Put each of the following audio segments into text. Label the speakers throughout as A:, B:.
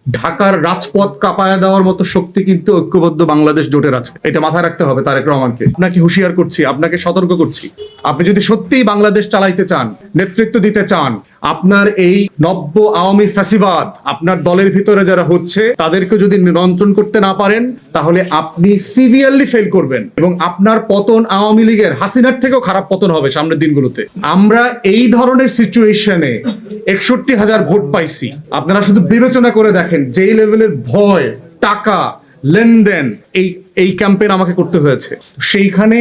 A: ঢাকার রাজপথ কাঁপায় দেওয়ার মতো শক্তি কিন্তু ঐক্যবদ্ধ বাংলাদেশ জোটের আছে। এটা মাথায় রাখতে হবে তারেক রহমানকে। আপনাকে হুঁশিয়ার করছি, আপনাকে সতর্ক করছি। আপনি যদি সত্যিই বাংলাদেশ চালাইতে চান, নেতৃত্ব দিতে চান, আপনার এই নব্য আওয়ামী ফ্যাসিবাদ আপনার দলের ভিতরে যারা হচ্ছে তাদেরকে যদি নিয়ন্ত্রণ করতে না পারেন, তাহলে আপনি সিভিয়ারলি ফেল করবেন এবং আপনার পতন আওয়ামী লীগের হাসিনার থেকেও খারাপ পতন হবে সামনের দিনগুলোতে। আমরা এই ধরনের সিচুয়েশনে 61,000 ভোট পাইছি। আপনারা শুধু বিবেচনা করে দেখেন যেই লেভেলের ভয়, টাকা, লেনদেন এই ক্যাম্পেইন আমাকে করতে হয়েছে। সেইখানে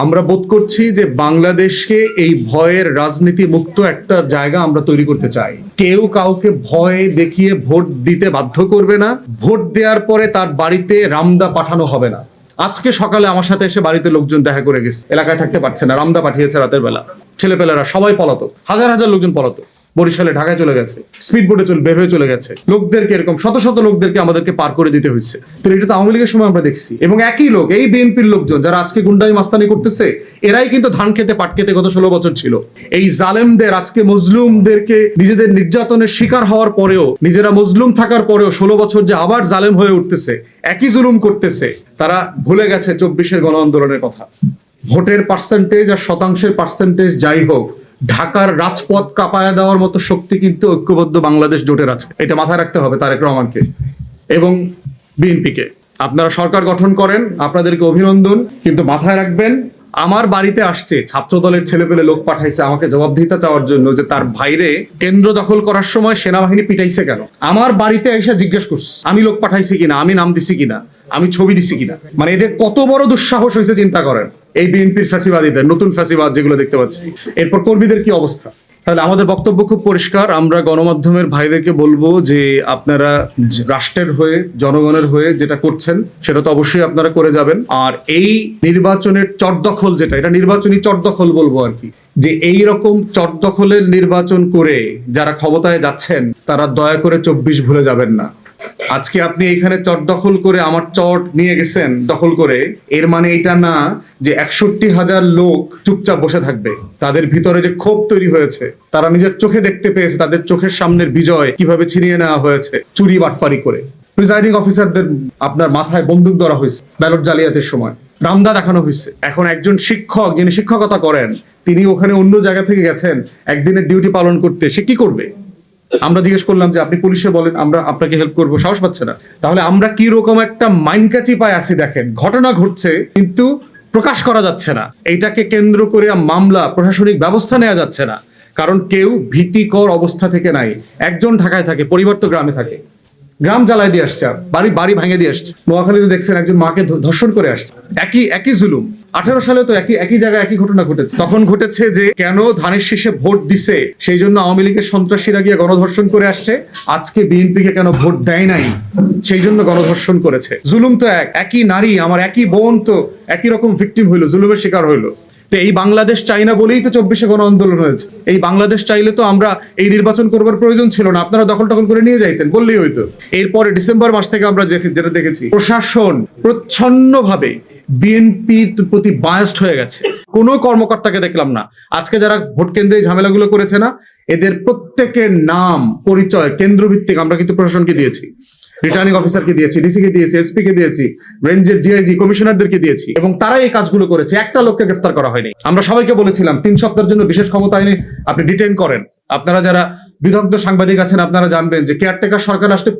A: আমরা বোধ করছি যে বাংলাদেশকে এই ভয়ের রাজনীতি মুক্ত একটা জায়গা আমরা তৈরি করতে চাই। কেউ কাউকে ভয় দেখিয়ে ভোট দিতে বাধ্য করবে না। ভোট দেওয়ার পরে তার বাড়িতে রামদা পাঠানো হবে না। আজকে সকালে আমার সাথে এসে বাড়িতে লোকজন দেখা করে গেছে, এলাকায় থাকতে পারছে না, রামদা পাঠিয়েছে রাতের বেলা। ছেলেপেলেরা সবাই পলাতক, হাজার হাজার লোকজন পলাতক। বরিশালে, ঢাকায় চলে গেছে, স্পিড বোটে বের হয়ে চলে গেছে। লোকদেরকে এরকম শত শত লোকদেরকে আমাদেরকে পার করে দিতে হয়েছে। তো এটা তো আওয়ামী লীগের সময় আমরা দেখছি। এবং একই লোক, এই বিএনপির লোকজন যারা আজকে গুন্ডামি মাস্তানি করতেছে, এরাই কিন্তু ধান খেতে পাট খেতে গত 16 বছর ছিল। এই জালেমদের, আজকে মজলুমদেরকে নিজেদের নির্যাতনের শিকার হওয়ার পরেও, নিজেরা মজলুম থাকার পরেও 16 বছর যে আবার জালেম হয়ে উঠতেছে, একই জুলুম করতেছে, তারা ভুলে গেছে 24-এর গণ আন্দোলনের কথা। ভোটের পার্সেন্টেজ আর শতাংশের পার্সেন্টেজ যাই হোক, ঢাকার রাজপথ কাঁপায় দেওয়ার মতো শক্তি কিন্তু ঐক্যবদ্ধ বাংলাদেশ জোটের আছে। এটা মাথায় রাখতে হবে তারেক রহমানকে এবং বিএনপিকে। আপনারা সরকার গঠন করেন, আপনাদেরকে অভিনন্দন, কিন্তু মাথায় রাখবেন আমার বাড়িতে আসছে ছাত্র দলের ছেলেপেলে লোক পাঠাইছে আমাকে জবাবদিহিতা চাওয়ার জন্য যে তার ভাইরে কেন্দ্র দখল করার সময় সেনাবাহিনী পিটাইছে কেন। আমার বাড়িতে এসে জিজ্ঞেস করছে আমি লোক পাঠাইছি কিনা, আমি নাম দিছি কিনা, আমি ছবি দিছি কিনা। মানে এদের কত বড় দুঃসাহস হয়েছে চিন্তা করেন। এই বিএনপির ফ্যাসিবাদীদের, নতুন ফ্যাসিবাদ যেগুলো দেখতে পাচ্ছি, এরপর কর্মীদের কি অবস্থা। তাহলে আমাদের বক্তব্য খুব পরিষ্কার। আমরা গণমাধ্যমের ভাইদেরকে বলবো যে আপনারা রাষ্ট্রের হয়ে, জনগণের হয়ে যেটা করছেন সেটা তো অবশ্যই আপনারা করে যাবেন। আর এই নির্বাচনের চটদখল যেটা, এটা নির্বাচনী চটদখল বলবো আর কি, যে এই রকম চটদখলের নির্বাচন করে যারা ক্ষমতায় যাচ্ছেন তারা দয়া করে 24 ভুলে যাবেন না। আজকে আপনি এখানে চট দখল করে আমার চট নিয়ে গেছেন দখল করে, এর মানে এটা না যে 61,000 লোক চুপচাপ বসে থাকবে। তাদের ভিতরে যে ক্ষোভ তৈরি হয়েছে, তারা নিজের চোখে দেখতে পেয়েছে তাদের চোখের সামনের বিজয় কিভাবে ছিনিয়ে নেওয়া হয়েছে চুরি বাটপারি করে। প্রিসাইডিং অফিসারদের আপনার মাথায় বন্দুক ধরা হয়েছে ব্যালট জালিয়াতির সময়, রামদা দেখানো হয়েছে। এখন একজন শিক্ষক যিনি শিক্ষকতা করেন, তিনি ওখানে অন্য জায়গা থেকে গেছেন একদিনের ডিউটি পালন করতে, সে কি করবে? আমরা জিজ্ঞেস করলাম যে আপনি পুলিশে বলেন, আমরা আপনাকে হেল্প করবো, সাহস পাচ্ছে না। তাহলে আমরা কি রকম একটা মাইন্ডকাচি পায় আছি দেখেন। ঘটনা ঘটছে কিন্তু প্রকাশ করা যাচ্ছে না, এইটাকে কেন্দ্র করে মামলা, প্রশাসনিক ব্যবস্থা নেওয়া যাচ্ছে না, কারণ কেউ ভীতিকর অবস্থা থেকে নাই। একজন ঢাকায় থাকে, পরিবার তো গ্রামে থাকে, গ্রাম জ্বালায় দিয়ে আসছে, বাড়ি ভাঙে দিয়ে আসছে। নোয়াখালীতে দেখছেন একজন মাকে ধর্ষণ করে আসছে, একই জুলুম। 18 সালে তো একই জায়গায় একই ঘটনা ঘটেছে। তখন ঘটেছে যে কেন ধানের শীষে ভোট দিছে সেই জন্য আওয়ামী লীগের সন্ত্রাসীরা গিয়ে গণধর্ষণ করে আসছে। আজকে বিএনপিকে কেন ভোট দেয় নাই সেই জন্য গণধর্ষণ করেছে। জুলুম তো একই নারী, আমার একই বোন তো একই রকম ভিকটিম হইলো, জুলুমের শিকার হইলো। তো এই বাংলাদেশ চাই না বলেই তো 24-এ গণ আন্দোলন হয়েছে। এই বাংলাদেশ চাইলে তো আমরা এই নির্বাচন করবার প্রয়োজন ছিল না, আপনারা দখল করে নিয়ে যাইতেন, বললেই হইতো। এরপরে ডিসেম্বর মাস থেকে আমরা যেটা দেখেছি, প্রশাসন প্রচ্ছন্নভাবে বিএনপির প্রতি বায়াসড হয়ে গেছে। কোনো কর্মকর্তাকে দেখলাম না আজকে যারা ভোট কেন্দ্রে ঝামেলাগুলো করেছে না, এদের প্রত্যেকের নাম পরিচয় কেন্দ্রভিত্তিক আমরা কিন্তু প্রশাসনকে দিয়েছি, রিটার্নিং অফিসারকে দিয়েছি, ডিসি কে দিয়েছি, এসপি কে দিয়েছি, রেঞ্জের ডিআইজি, কমিশনারদেরকে দিয়েছি, এবং তারা এই কাজগুলো করেছে। একটা লোককে গ্রেফতার করা হয়নি। আমরা সবাইকে বলেছিলাম 3 সপ্তাহের জন্য বিশেষ ক্ষমতা আইনে আপনি ডিটেইন করেন। আপনারা যারা বিদগ্ধ সাংবাদিক আছেন আপনারা জানবেন যে কেয়ারটেকার সরকার আসলে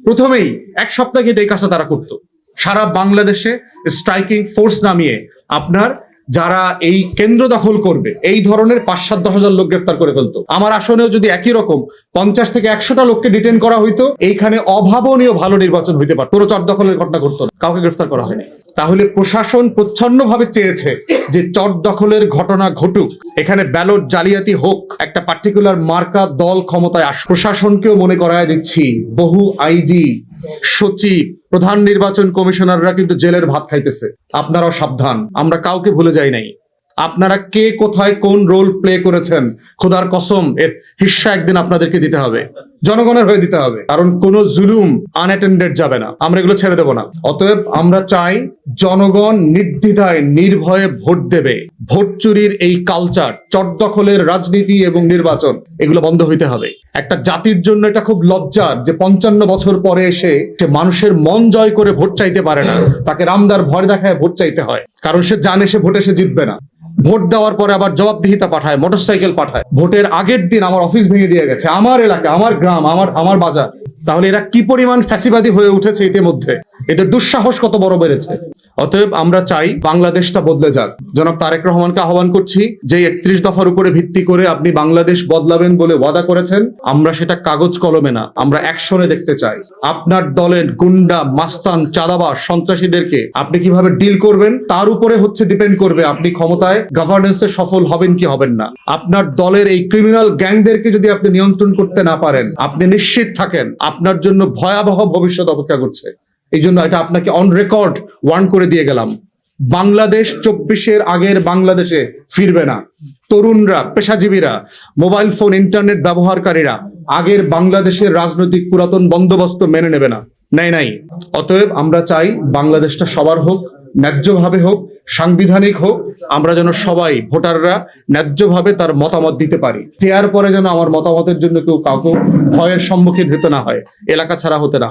A: প্রথমেই 1 সপ্তাহ কিন্তু এই কাজটা তারা করতো। সারা বাংলাদেশে স্ট্রাইকিং ফোর্স নামিয়ে আপনার যারা এই কেন্দ্র দখল করবে এই ধরনের 5-7-10 হাজার লোক গ্রেফতার করে ফেলতো। আমার আসনেও যদি একই রকম 50 থেকে 100টা লোককে ডিটেইন করা হইতো, এইখানে অভাবনীয় ভালো নির্বাচন হইতে পারত। পুরো চট দখলের ঘটনা ঘটতো না, কাউকে গ্রেফতার করা হয়নি। তাহলে প্রশাসন প্রচ্ছন্নভাবে চেয়েছে যে চট দখলের ঘটনা ঘটুক, এখানে ব্যালট জালিয়াতি হোক, একটা পার্টিকুলার মার্কা দল ক্ষমতায় আস। প্রশাসনকেও মনে করায় দিচ্ছি, বহু আইজি, সচিব, প্রধান নির্বাচন কমিশনাররা কিন্তু জেলের ভাত খাইতেছে। আপনারাও সাবধান, আমরা কাউকে ভুলে যাই নাই। আপনারা কে কোথায় কোন রোল প্লে করেছেন, খোদার কসম এর হিস্সা একদিন আপনাদেরকে দিতে হবে, জনগণের হয়ে দিতে হবে। কারণ কোন জুলুম আনঅ্যাটেন্ডেড যাবে না, আমরা এগুলো ছেড়ে দেব না। অতএব আমরা চাই জনগণ নির্দ্বিধায় নির্ভয়ে ভোট দেবে। ভোট চুরির এই কালচার, চট দখলের রাজনীতি এবং নির্বাচন, এগুলো বন্ধ হইতে হবে। একটা জাতির জন্য এটা খুব লজ্জার যে 55 বছর পরে এসে সে মানুষের মন জয় করে ভোট চাইতে পারে না, তাকে রামদার ভয় দেখায় ভোট চাইতে হয়, কারণ সে জানে সে ভোটে সে জিতবে না। ভোট দেওয়ার পরে আবার জবাবদিহিতা পাঠায়, মোটরসাইকেল পাঠায়। ভোটের আগের দিন আমার অফিস ভেঙে দিয়ে গেছে, আমার এলাকা, আমার গ্রাম, আমার বাজার। তাহলে এরা কি পরিমাণ ফ্যাসিবাদী হয়ে উঠেছে ইতিমধ্যে, এদের দুঃসাহস কত বড় বেড়েছে। অতএব আমরা চাই বাংলাদেশটা বদলে যাক। জনাব তারেক রহমানকে আহ্বান করছি, যে 31 দফার উপরে ভিত্তি করে আপনি বাংলাদেশ বদলাবেন বলে ওয়াদা করেছেন, আমরা সেটা কাগজ কলমে না, আমরা অ্যাকশনে দেখতে চাই। আপনার দলের গুন্ডা, মাস্তান, চাঁদাবাজ, সন্ত্রাসীদেরকে আপনি কিভাবে ডিল করবেন তার উপরে ডিপেন্ড করবে আপনি ক্ষমতায় গভর্নেন্সে সফল হবেন কি হবেন না। আপনার দলের এই ক্রিমিনাল গ্যাংদেরকে যদি আপনি নিয়ন্ত্রণ করতে না পারেন, আপনি নিশ্চিত থাকেন আপনার জন্য ভয়াবহ ভবিষ্যৎ অপেক্ষা করছে। এই জন্য এটা আপনাকে অন রেকর্ড ওয়ার্ন করে দিয়ে গেলাম। বাংলাদেশ 24-এর আগের বাংলাদেশে ফিরবে না। তরুণরা, পেশাজীবীরা, মোবাইল ফোন, ইন্টারনেট ব্যবহারকারীরা আগের বাংলাদেশের রাজনৈতিক পুরাতন বন্দোবস্ত মেনে নেবে না, নাই। অতএব আমরা চাই বাংলাদেশটা সবার হোক, ন্যায্যভাবে হোক, সাংবিধানিক হোক। আমরা যেন সবাই ভোটাররা ন্যায্যভাবে তার মতামত দিতে পারি। দেওয়ার পরে যেন আমার মতামতের জন্য কেউ কাউকে ভয়ের সম্মুখীন হতে না হয়, এলাকা ছাড়া হতে না হয়।